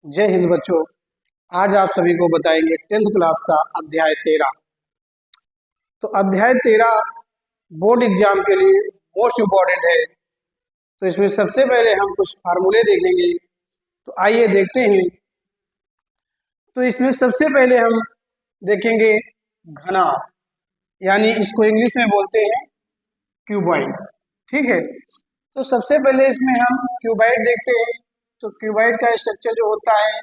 जय हिंद बच्चों। आज आप सभी को बताएंगे 10th क्लास का अध्याय 13। तो अध्याय 13 बोर्ड एग्जाम के लिए मोस्ट इम्पॉर्टेंट है। तो इसमें सबसे पहले हम कुछ फार्मूले देखेंगे। तो आइए देखते हैं। तो इसमें सबसे पहले हम देखेंगे घनाभ, यानी इसको इंग्लिश में बोलते हैं क्यूबॉइड। ठीक है। तो सबसे पहले इसमें हम क्यूबॉइड देखते हैं। तो क्यूबॉइड का स्ट्रक्चर जो होता है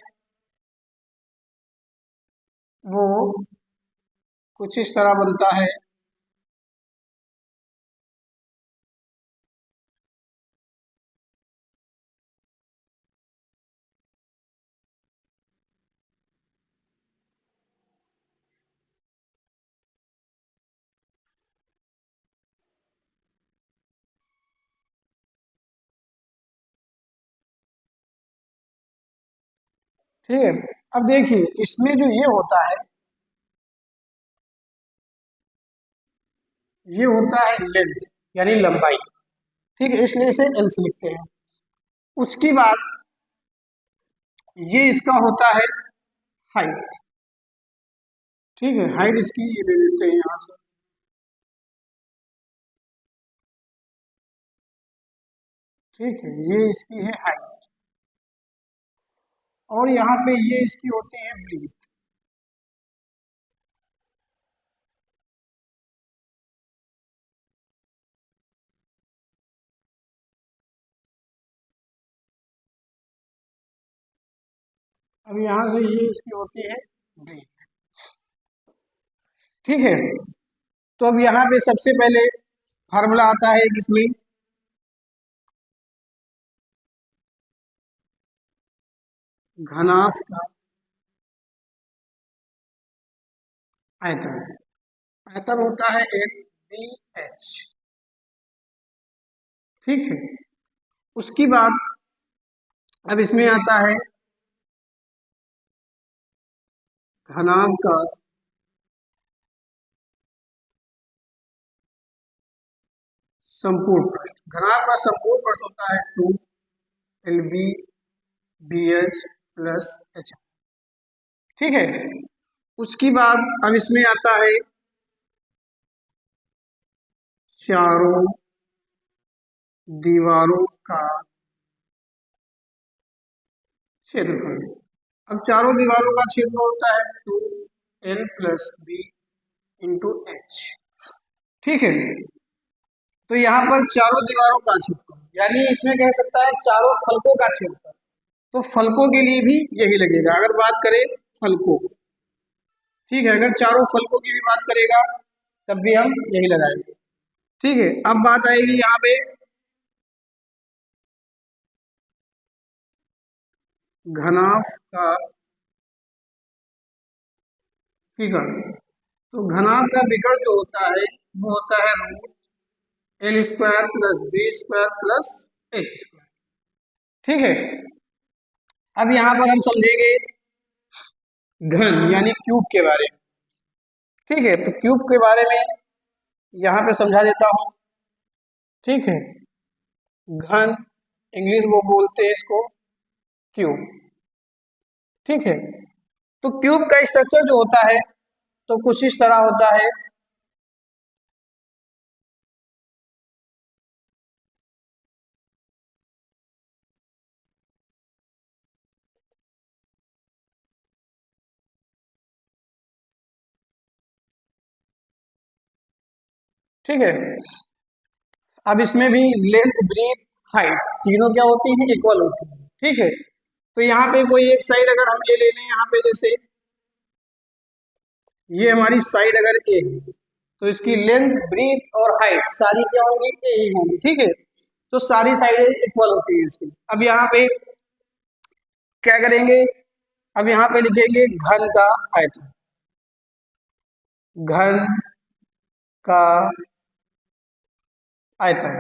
वो कुछ इस तरह बनता है। ठीक है। अब देखिए इसमें जो ये होता है, ये होता है लेंथ यानी लंबाई। ठीक है, इसलिए इसे एल से लिखते हैं। उसकी बाद ये इसका होता है हाइट। ठीक है, हाइट इसकी ये ले लेते हैं यहाँ से। ठीक है, ये इसकी है हाइट। और यहाँ पे ये इसकी होती है ब्रीथ। अब यहाँ से ये इसकी होती है ब्रीथ। ठीक है। तो अब यहाँ पे सबसे पहले फार्मूला आता है किसमें, घनाभ का आयतन। आयतन होता है एक बी एच। ठीक है। उसकी बाद अब इसमें आता है घनाभ का संपूर्ण पृष्ठ। घनाभ का संपूर्ण पृष्ठ होता है 2 LB BH प्लस एच। ठीक है। उसकी बाद अब इसमें आता है चारों दीवारों का क्षेत्रफल। अब चारों दीवारों का क्षेत्र होता है 2L+B × H। ठीक है। तो यहाँ पर चारों दीवारों का क्षेत्रफल यानी इसमें कह सकता है चारों फलकों का क्षेत्रफल। तो फलकों के लिए भी यही लगेगा अगर बात करें फलकों। ठीक है, अगर चारों फलकों की भी बात करेगा तब भी हम यही लगाएंगे। ठीक है। अब बात आएगी यहाँ पे घनाभ का विकर्ण। तो घनाभ का विकर्ण जो होता है वो होता है √L² + B² + H²। ठीक है। अब यहाँ पर हम समझेंगे घन यानी क्यूब के बारे में। ठीक है, तो क्यूब के बारे में यहाँ पे समझा देता हूँ। ठीक है, घन इंग्लिश वो बोलते हैं इसको क्यूब। ठीक है। तो क्यूब का स्ट्रक्चर जो होता है तो कुछ इस तरह होता है। ठीक है। अब इसमें भी लेंथ ब्रीथ हाइट तीनों क्या होती हैं, इक्वल होती हैं। ठीक है। तो यहाँ पे कोई एक साइड अगर हम ले लें, यहाँ पे जैसे ये हमारी साइड अगर ए है तो इसकी लेंथ ब्रीथ और हाइट सारी क्या होंगी, ए ही होंगी। ठीक है। तो सारी साइडें इक्वल होती है इसकी। अब यहाँ पे क्या करेंगे, अब यहाँ पे लिखेंगे घन का आयतन। घन का आयतन।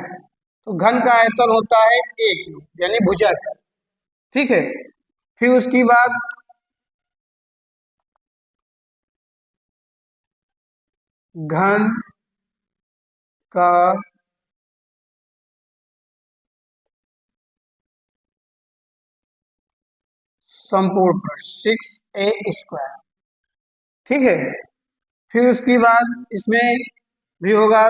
तो घन का आयतन होता है ए क्यूब यानी भुजा का। ठीक है। फिर उसकी बाद घन का संपूर्ण पृष्ठ 6a²। ठीक है, फिर उसके बाद इसमें भी होगा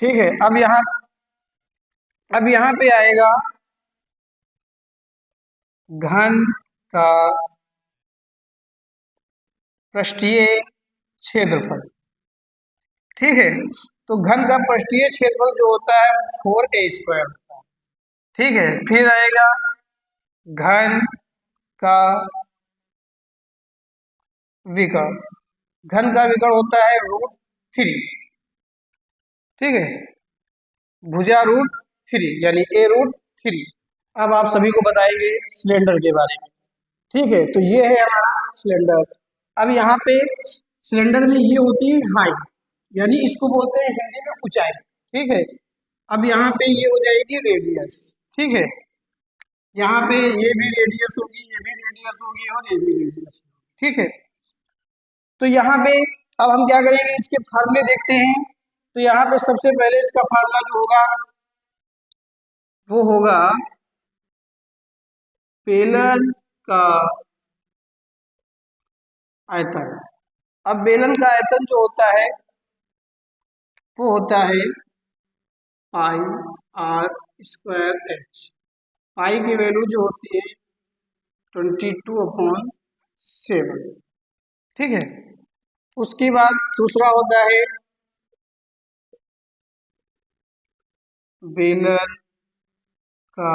ठीक है। अब यहाँ पे आएगा घन का पृष्ठीय क्षेत्रफल। ठीक है, तो घन का पृष्ठीय क्षेत्रफल जो होता है 4a² होता है। ठीक है, फिर आएगा घन का विकर्ण। घन का विकर्ण होता है √3। ठीक है, भुजा √3 यानी a√3। अब आप सभी को बताएंगे सिलेंडर के बारे में। ठीक है, तो ये है हमारा सिलेंडर। अब यहाँ पे सिलेंडर में ये होती है हाइट, यानी इसको बोलते हैं हिंदी में ऊंचाई। ठीक है, अब यहाँ पे ये हो जाएगी रेडियस। ठीक है, यहाँ पे ये भी रेडियस होगी, ये भी रेडियस होगी और ये भी रेडियस होगी। ठीक है, तो यहाँ पे अब हम क्या करेंगे, इसके फार्मूले देखते हैं। तो यहाँ पे सबसे पहले इसका फार्मूला जो होगा वो होगा बेलन का आयतन। अब बेलन का आयतन जो होता है वो होता है πr²h। पाई की वैल्यू जो होती है 22/7। ठीक है, उसके बाद दूसरा होता है बेलन का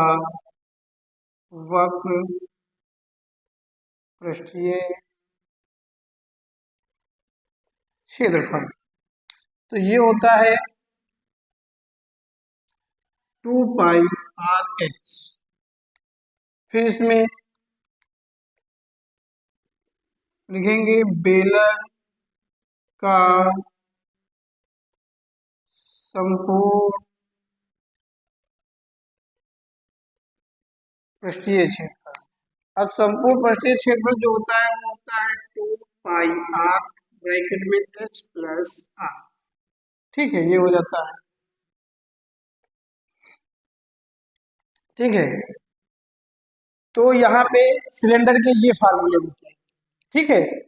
वक्र पृष्ठीय क्षेत्रफल। तो ये होता है 2πrh। फिर इसमें लिखेंगे बेलन का संपूर्ण पृष्ठीय क्षेत्रफल। अब संपूर्ण पृष्ठीय क्षेत्रफल जो होता है वो होता है 2πr ब्रैकेट में h+r। ठीक है, ये हो जाता है। ठीक है, तो यहाँ पे सिलेंडर के ये फार्मूले होते हैं। ठीक है,